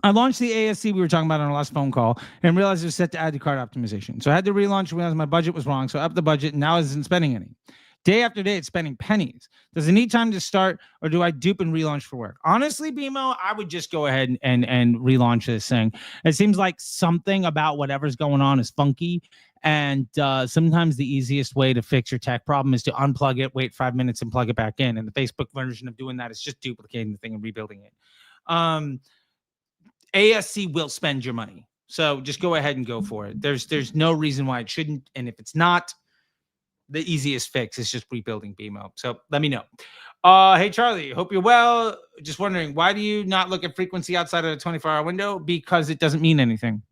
I launched the ASC we were talking about on our last phone call and realized it was set to add to cart optimization. So I had to relaunch, realized my budget was wrong. So I upped the budget and now it isn't spending any. Day after day, it's spending pennies. Does it need time to start or do I dupe and relaunch for work? Honestly, BMO, I would just go ahead and relaunch this thing. It seems like something about whatever's going on is funky. And sometimes the easiest way to fix your tech problem is to unplug it, wait 5 minutes and plug it back in. And the Facebook version of doing that is just duplicating the thing and rebuilding it. ASC will spend your money. So just go ahead and go for it. There's no reason why it shouldn't. And if it's not, the easiest fix is just rebuilding BMO. So let me know. Hey, Charlie, hope you're well. Just wondering, why do you not look at frequency outside of the 24-hour window? Because it doesn't mean anything.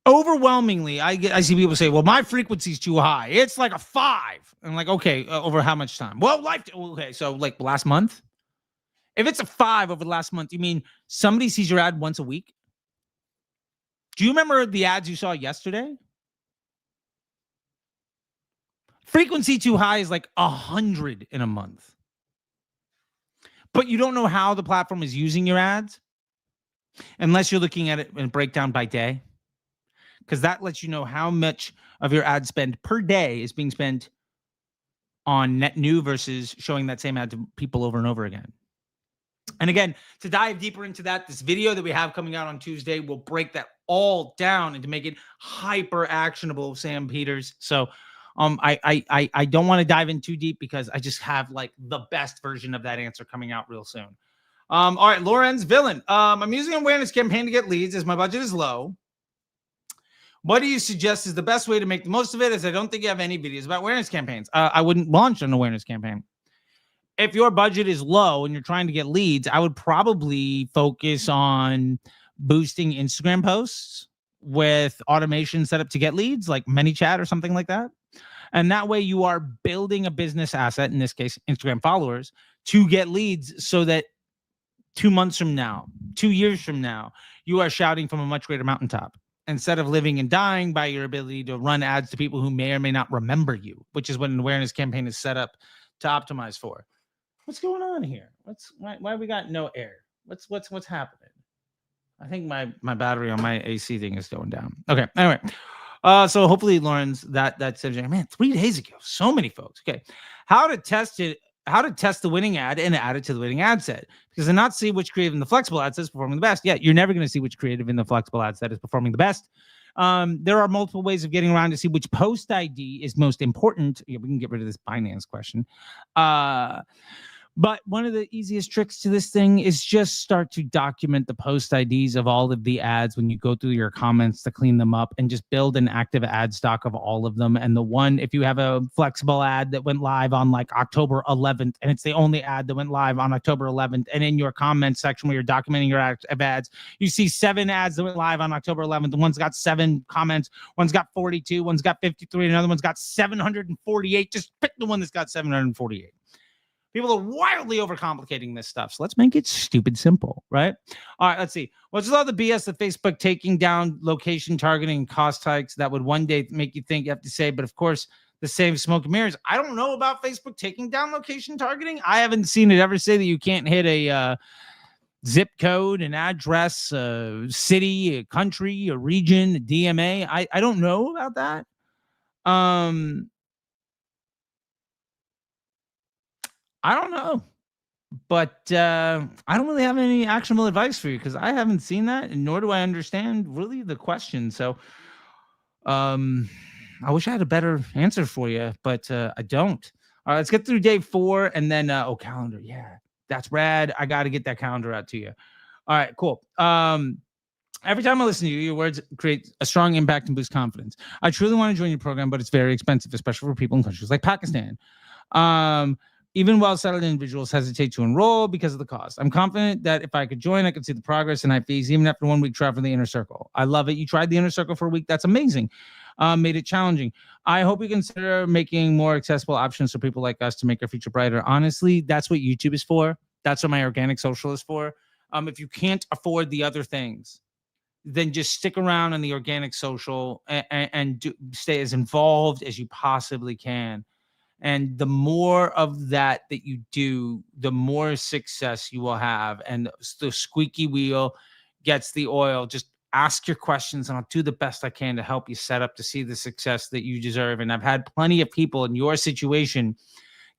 Overwhelmingly, I see people say, well, my frequency is too high. It's like a 5. I'm like, okay, over how much time? Well, okay, so like last month? If it's a 5 over the last month, you mean somebody sees your ad once a week? Do you remember the ads you saw yesterday? Frequency too high is like 100 in a month. But you don't know how the platform is using your ads unless you're looking at it in a breakdown by day. Because that lets you know how much of your ad spend per day is being spent on net new versus showing that same ad to people over and over again. And again, to dive deeper into that, this video that we have coming out on Tuesday will break that all down and to make it hyper actionable, Sam Peters. So I don't want to dive in too deep because I just have like the best version of that answer coming out real soon. All right, Lorenz Villain. I'm using an awareness campaign to get leads as my budget is low. What do you suggest is the best way to make the most of it? As I don't think you have any videos about awareness campaigns. I wouldn't launch an awareness campaign. If your budget is low and you're trying to get leads, I would probably focus on boosting Instagram posts with automation set up to get leads, like ManyChat or something like that. And that way you are building a business asset, in this case, Instagram followers, to get leads so that 2 months from now, 2 years from now, you are shouting from a much greater mountaintop instead of living and dying by your ability to run ads to people who may or may not remember you, which is what an awareness campaign is set up to optimize for. What's going on here? Why we got no air? What's happening? I think my battery on my AC thing is going down. Okay. Anyway. So hopefully, Lawrence, that says, man, 3 days ago, so many folks. Okay. How to test the winning ad and add it to the winning ad set. Because to not see which creative in the flexible ad set is performing the best. Yeah, you're never going to see which creative in the flexible ad set is performing the best. There are multiple ways of getting around to see which post ID is most important. Yeah, we can get rid of this Binance question. But one of the easiest tricks to this thing is just start to document the post IDs of all of the ads when you go through your comments to clean them up and just build an active ad stock of all of them. And the one, if you have a flexible ad that went live on like October 11th, and it's the only ad that went live on October 11th, and in your comments section where you're documenting your ads, you see 7 ads that went live on October 11th. One's got 7 comments, one's got 42, one's got 53, another one's got 748. Just pick the one that's got 748. People are wildly overcomplicating this stuff. So let's make it stupid simple, right? All right, let's see. What's all the BS of Facebook taking down location targeting cost hikes that would one day make you think you have to say, but of course, the same smoke and mirrors. I don't know about Facebook taking down location targeting. I haven't seen it ever say that you can't hit a zip code, an address, a city, a country, a region, a DMA. I don't know about that. I don't know, but I don't really have any actionable advice for you because I haven't seen that, and nor do I understand really the question. So I wish I had a better answer for you, but I don't. All right, let's get through day 4 and then, calendar. Yeah, that's rad. I got to get that calendar out to you. All right, cool. Every time I listen to you, your words create a strong impact and boost confidence. I truly want to join your program, but it's very expensive, especially for people in countries like Pakistan. Even well-settled individuals hesitate to enroll because of the cost. I'm confident that if I could join, I could see the progress in fees even after 1 week try for the inner circle. I love it. You tried the inner circle for a week. That's amazing. made it challenging. I hope you consider making more accessible options for people like us to make our future brighter. Honestly, that's what YouTube is for. That's what my organic social is for. If you can't afford the other things, then just stick around on the organic social and stay as involved as you possibly can. And the more of that you do, the more success you will have. And the squeaky wheel gets the oil. Just ask your questions and I'll do the best I can to help you set up to see the success that you deserve. And I've had plenty of people in your situation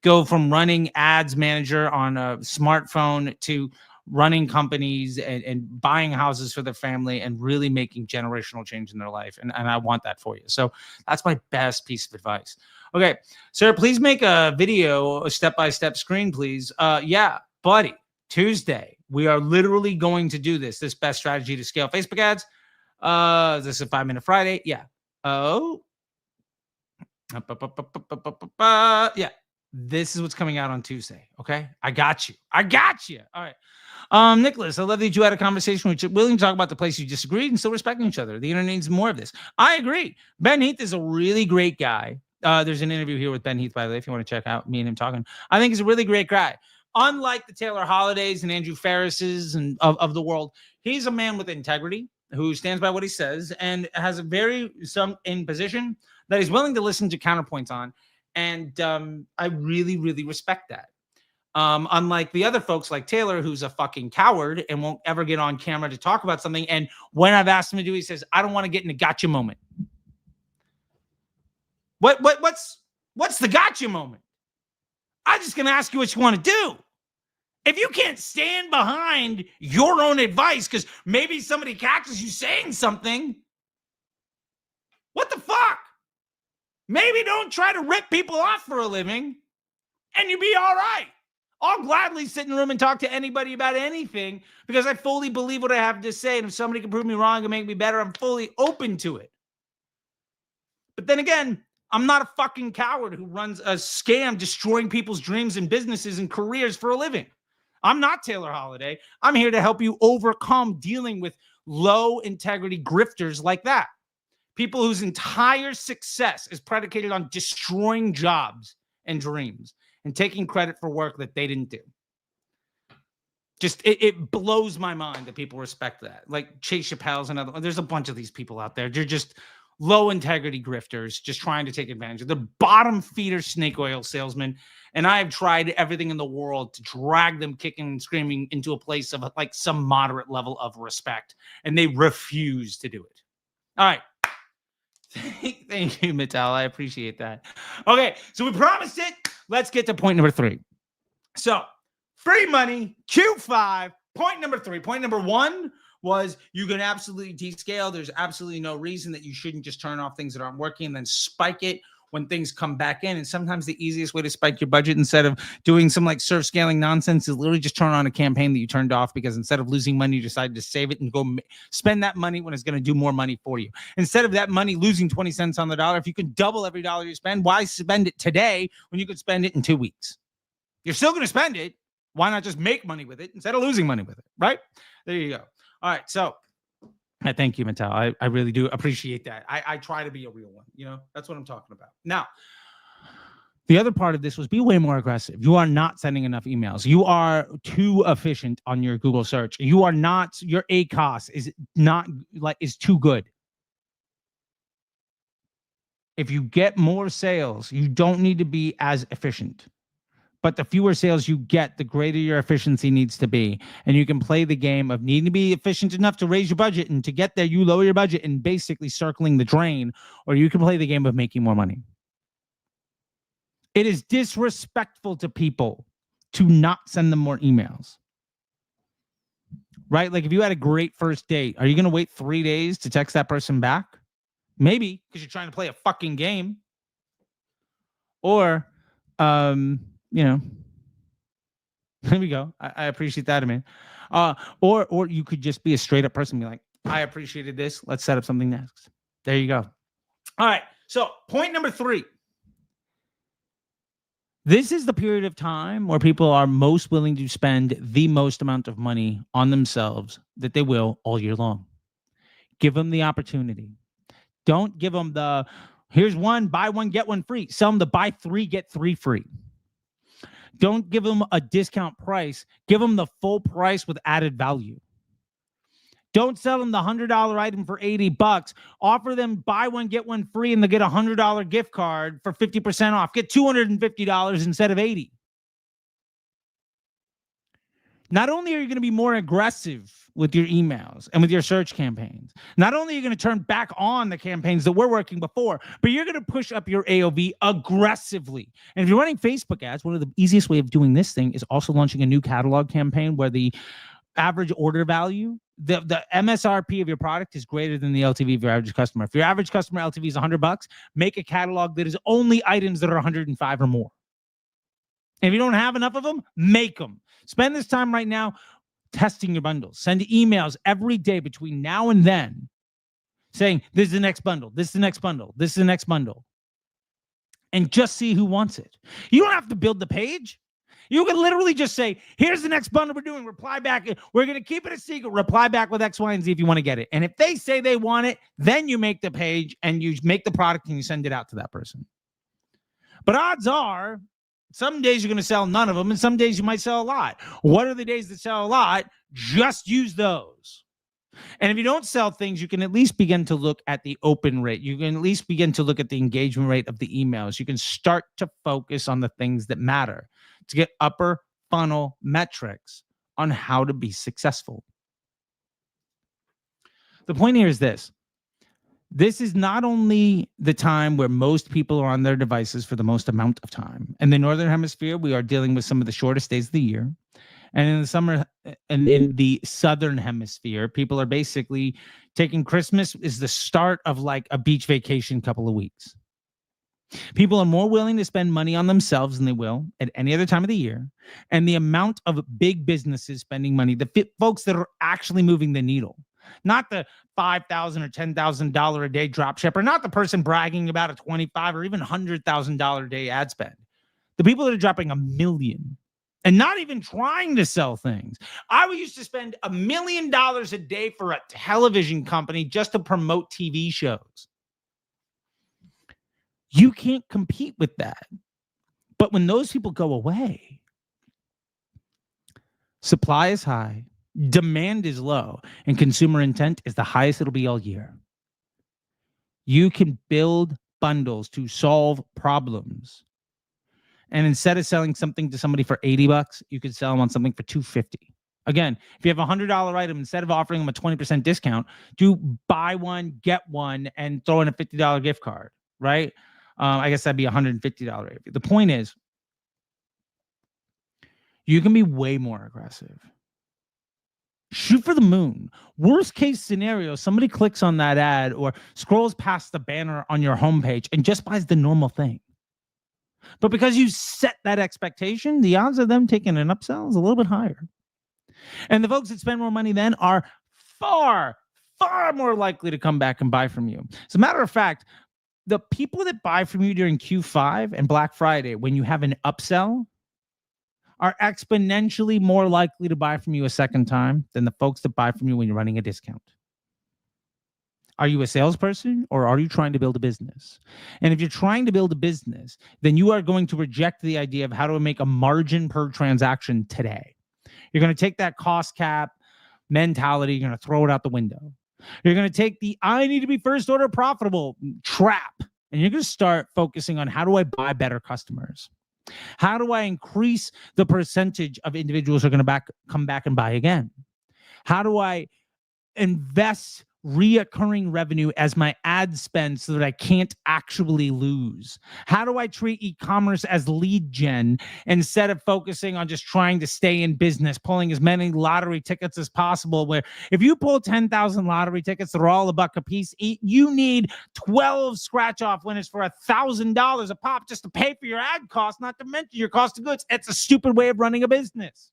go from running ads manager on a smartphone to running companies and buying houses for their family and really making generational change in their life. And I want that for you. So that's my best piece of advice. Okay, sir, please make a video, a step-by-step screen, please. Yeah, buddy, Tuesday, we are literally going to do this best strategy to scale Facebook ads. Is this a 5-minute Friday? Yeah. Oh. Yeah. This is what's coming out on Tuesday. Okay. I got you. All right. Nicholas, I love that you had a conversation with you, willing to talk about the place you disagreed and still respecting each other. The internet needs more of this. I agree. Ben Heath is a really great guy. There's an interview here with Ben Heath, by the way, if you want to check out me and him talking. I think he's a really great guy. Unlike the Taylor Holidays and Andrew Ferris's and of the world, he's a man with integrity who stands by what he says and has a in position that he's willing to listen to counterpoints on. And I really, really respect that. Unlike the other folks like Taylor, who's a fucking coward and won't ever get on camera to talk about something. And when I've asked him to do, he says, I don't want to get in a gotcha moment. What's the gotcha moment? I'm just going to ask you what you want to do. If you can't stand behind your own advice, because maybe somebody catches you saying something, what the fuck? Maybe don't try to rip people off for a living and you'll be all right. I'll gladly sit in a room and talk to anybody about anything because I fully believe what I have to say. And if somebody can prove me wrong and make me better, I'm fully open to it. But then again, I'm not a fucking coward who runs a scam destroying people's dreams and businesses and careers for a living. I'm not Taylor Holiday. I'm here to help you overcome dealing with low integrity grifters like that. People whose entire success is predicated on destroying jobs and dreams and taking credit for work that they didn't do. Just, it blows my mind that people respect that. Like Chase Chappelle's another one. There's a bunch of these people out there. They're just low integrity grifters, just trying to take advantage of the bottom feeder snake oil salesmen. And I have tried everything in the world to drag them kicking and screaming into a place of like some moderate level of respect. And they refuse to do it. All right. Thank you, Mittal. I appreciate that. Okay, so we promised it. Let's get to point number 3. So, free money, Q5. Point number 3. Point number 1 was you can absolutely descale. There's absolutely no reason that you shouldn't just turn off things that aren't working and then spike it when things come back in. And sometimes the easiest way to spike your budget instead of doing some like surf scaling nonsense is literally just turn on a campaign that you turned off because instead of losing money, you decided to save it and go spend that money when it's going to do more money for you. Instead of that money losing 20 cents on the dollar, if you can double every dollar you spend, why spend it today when you could spend it in 2 weeks? You're still going to spend it. Why not just make money with it instead of losing money with it, right? There you go. All right, so I thank you, Mittal. I really do appreciate that. I try to be a real one. You know, that's what I'm talking about. Now, the other part of this was be way more aggressive. You are not sending enough emails. You are too efficient on your Google search. You are not, your ACOS is too good. If you get more sales, you don't need to be as efficient. But the fewer sales you get, the greater your efficiency needs to be. And you can play the game of needing to be efficient enough to raise your budget. And to get there, you lower your budget and basically circling the drain. Or you can play the game of making more money. It is disrespectful to people to not send them more emails. Right? Like if you had a great first date, are you going to wait 3 days to text that person back? Maybe, because you're trying to play a fucking game. Or, you know, there we go. I appreciate that, man. Or you could just be a straight up person and be like, I appreciated this. Let's set up something next. There you go. All right. So point number 3. This is the period of time where people are most willing to spend the most amount of money on themselves that they will all year long. Give them the opportunity. Don't give them the, here's one, buy one, get one free. Sell them the buy three, get three free. Don't give them a discount price. Give them the full price with added value. Don't sell them the $100 item for $80. Offer them buy one, get one free, and they get a $100 gift card for 50% off. Get $250 instead of $80. Not only are you going to be more aggressive with your emails and with your search campaigns, not only are you going to turn back on the campaigns that were working before, but you're going to push up your AOV aggressively. And if you're running Facebook ads, one of the easiest way of doing this thing is also launching a new catalog campaign where the average order value, the MSRP of your product is greater than the LTV of your average customer. If your average customer LTV is $100, make a catalog that is only items that are 105 or more. And if you don't have enough of them, make them. Spend this time right now testing your bundles. Send emails every day between now and then saying, this is the next bundle, this is the next bundle, this is the next bundle. And just see who wants it. You don't have to build the page. You can literally just say, here's the next bundle we're doing. Reply back. We're going to keep it a secret. Reply back with X, Y, and Z if you want to get it. And if they say they want it, then you make the page and you make the product and you send it out to that person. But odds are, some days you're going to sell none of them, and some days you might sell a lot. What are the days that sell a lot? Just use those. And if you don't sell things, you can at least begin to look at the open rate. You can at least begin to look at the engagement rate of the emails. You can start to focus on the things that matter to get upper funnel metrics on how to be successful. The point here is this. This is not only the time where most people are on their devices for the most amount of time. In the Northern Hemisphere, we are dealing with some of the shortest days of the year. And in the summer and in the Southern Hemisphere, people are basically taking Christmas is the start of like a beach vacation couple of weeks. People are more willing to spend money on themselves than they will at any other time of the year. And the amount of big businesses spending money, the folks that are actually moving the needle, not the $5,000 or $10,000 a day drop shipper, not the person bragging about a $25,000 or even $100,000 a day ad spend. The people that are dropping $1 million and not even trying to sell things. I used to spend $1 million a day for a television company just to promote TV shows. You can't compete with that. But when those people go away, supply is high, demand is low, and consumer intent is the highest it'll be all year. You can build bundles to solve problems. And instead of selling something to somebody for $80, you could sell them on something for $250. Again, if you have a $100 item, instead of offering them a 20% discount, do buy one, get one, and throw in a $50 gift card, right? I guess that'd be $150. The point is, you can be way more aggressive. Shoot for the moon. Worst case scenario, somebody clicks on that ad or scrolls past the banner on your homepage and just buys the normal thing. But because you set that expectation, the odds of them taking an upsell is a little bit higher. And the folks that spend more money then are far, far more likely to come back and buy from you. As a matter of fact, the people that buy from you during Q5 and Black Friday, when you have an upsell, are exponentially more likely to buy from you a second time than the folks that buy from you when you're running a discount. Are you a salesperson or are you trying to build a business? And if you're trying to build a business, then you are going to reject the idea of how to make a margin per transaction today. You're going to take that cost cap mentality, you're going to throw it out the window. You're going to take the I need to be first order profitable trap, and you're going to start focusing on how do I buy better customers? How do I increase the percentage of individuals who are going to come back and buy again? How do I invest reoccurring revenue as my ad spend so that I can't actually lose? How do I treat e-commerce as lead gen instead of focusing on just trying to stay in business, pulling as many lottery tickets as possible, where if you pull 10,000 lottery tickets that are all $1 a piece, you need 12 scratch-off winners for $1,000 a pop just to pay for your ad cost, not to mention your cost of goods. It's a stupid way of running a business.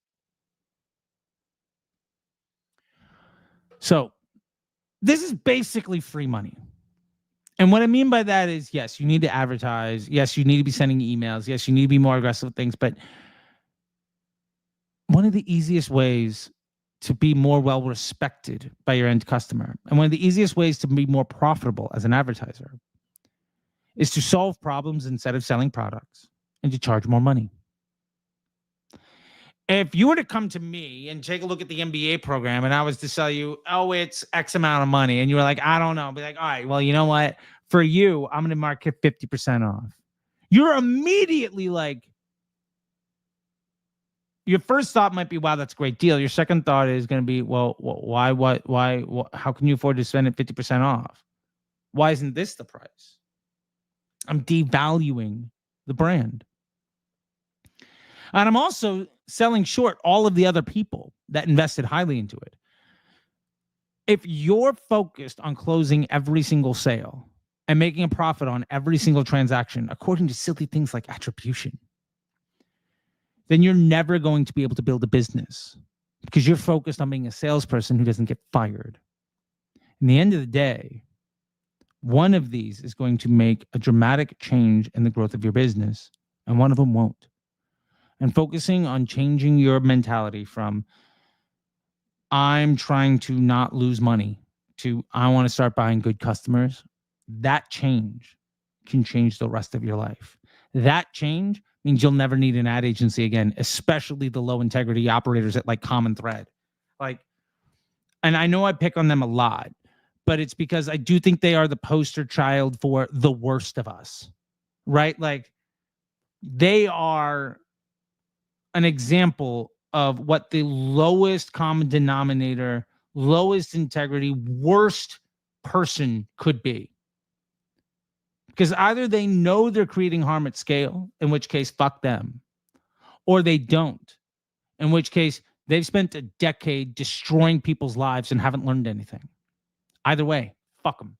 So this is basically free money. And what I mean by that is, yes, you need to advertise. Yes, you need to be sending emails. Yes, you need to be more aggressive with things. But one of the easiest ways to be more well respected by your end customer. And one of the easiest ways to be more profitable as an advertiser is to solve problems instead of selling products and to charge more money. If you were to come to me and take a look at the MBA program and I was to sell you, oh, it's X amount of money, and you were like, I don't know, I'd be like, all right, well, you know what? For you, I'm going to mark it 50% off. You're immediately like, your first thought might be, wow, that's a great deal. Your second thought is going to be, well, why, how can you afford to spend it 50% off? Why isn't this the price? I'm devaluing the brand. And I'm also selling short all of the other people that invested highly into it. If you're focused on closing every single sale and making a profit on every single transaction, according to silly things like attribution, then you're never going to be able to build a business because you're focused on being a salesperson who doesn't get fired. In the end of the day, one of these is going to make a dramatic change in the growth of your business, and one of them won't. And focusing on changing your mentality from I'm trying to not lose money to I want to start buying good customers, that change can change the rest of your life. That change means you'll never need an ad agency again, especially the low integrity operators at like Common Thread. Like, and I know I pick on them a lot, but it's because I do think they are the poster child for the worst of us, right? Like, they are an example of what the lowest common denominator, lowest integrity, worst person could be. Because either they know they're creating harm at scale, in which case, fuck them, or they don't, in which case, they've spent a decade destroying people's lives and haven't learned anything. Either way, fuck them.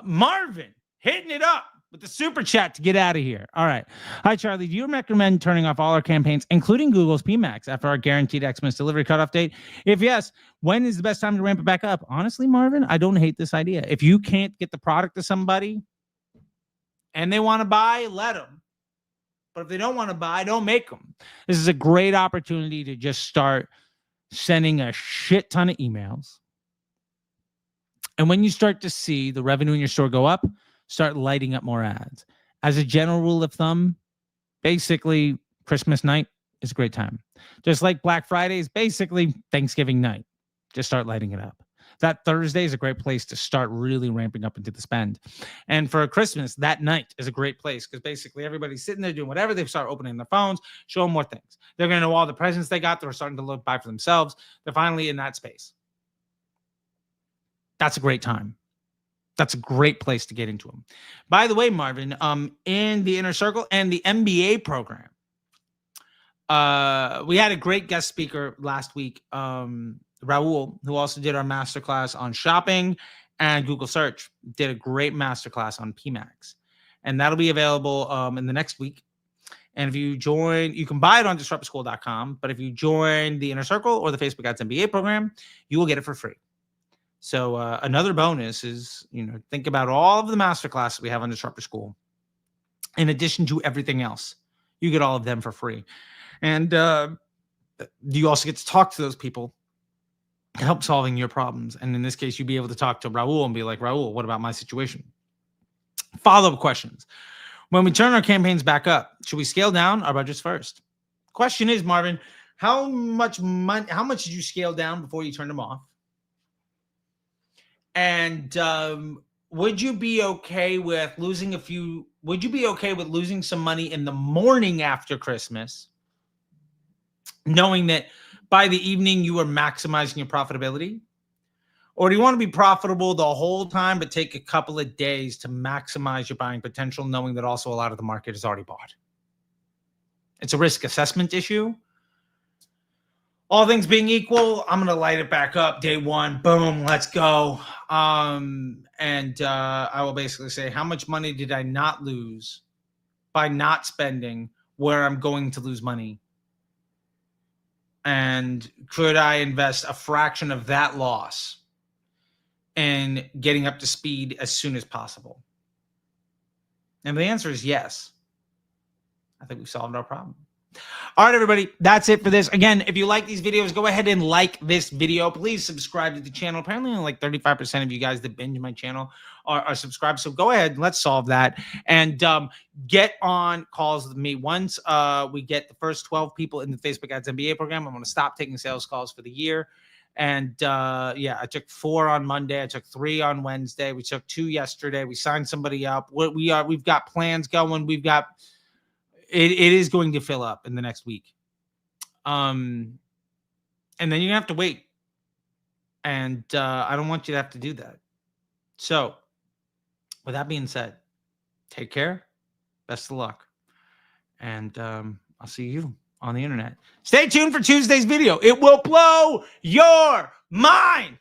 Marvin, hitting it up with the super chat to get out of here. All right. Hi, Charlie. Do you recommend turning off all our campaigns, including Google's PMax, after our guaranteed Xmas delivery cutoff date? If yes, when is the best time to ramp it back up? Honestly, Marvin, I don't hate this idea. If you can't get the product to somebody and they want to buy, let them. But if they don't want to buy, don't make them. This is a great opportunity to just start sending a shit ton of emails. And when you start to see the revenue in your store go up, start lighting up more ads. As a general rule of thumb, basically Christmas night is a great time. Just like Black Friday is basically Thanksgiving night. Just start lighting it up. That Thursday is a great place to start really ramping up into the spend. And for Christmas, that night is a great place because basically everybody's sitting there doing whatever. They start opening their phones, show them more things. They're going to know all the presents they got. They're starting to look buy for themselves. They're finally in that space. That's a great time. That's a great place to get into them. By the way, Marvin, in the Inner Circle and the MBA program, we had a great guest speaker last week, Raul, who also did our masterclass on shopping and Google search, did a great masterclass on PMax. And that'll be available in the next week. And if you join, you can buy it on disruptorschool.com. But if you join the Inner Circle or the Facebook Ads MBA program, you will get it for free. So another bonus is, think about all of the masterclasses we have on Disruptor School. In addition to everything else, you get all of them for free. And you also get to talk to those people to help solving your problems. And in this case, you'd be able to talk to Raul and be like, Raul, what about my situation? Follow-up questions. When we turn our campaigns back up, should we scale down our budgets first? Question is, Marvin, how much did you scale down before you turned them off? And would you be okay with losing some money in the morning after Christmas, knowing that by the evening you are maximizing your profitability? Or do you want to be profitable the whole time, but take a couple of days to maximize your buying potential, knowing that also a lot of the market is already bought? It's a risk assessment issue. All things being equal, I'm going to light it back up day one. Boom, let's go. I will basically say, how much money did I not lose by not spending where I'm going to lose money? And could I invest a fraction of that loss in getting up to speed as soon as possible? And the answer is yes. I think we've solved our problem. All right, everybody, that's it for this. Again, if you like these videos, go ahead and like this video. Please subscribe to the channel. Apparently, only like 35% of you guys that binge my channel are subscribed. So go ahead, let's solve that. And get on calls with me. Once we get the first 12 people in the Facebook Ads MBA program, I'm going to stop taking sales calls for the year. And yeah, I took 4 on Monday. I took 3 on Wednesday. We took 2 yesterday. We signed somebody up. We've got plans going. We've got it is going to fill up in the next week. And then you have to wait. And I don't want you to have to do that. So with that being said, take care. Best of luck. And I'll see you on the internet. Stay tuned for Tuesday's video. It will blow your mind.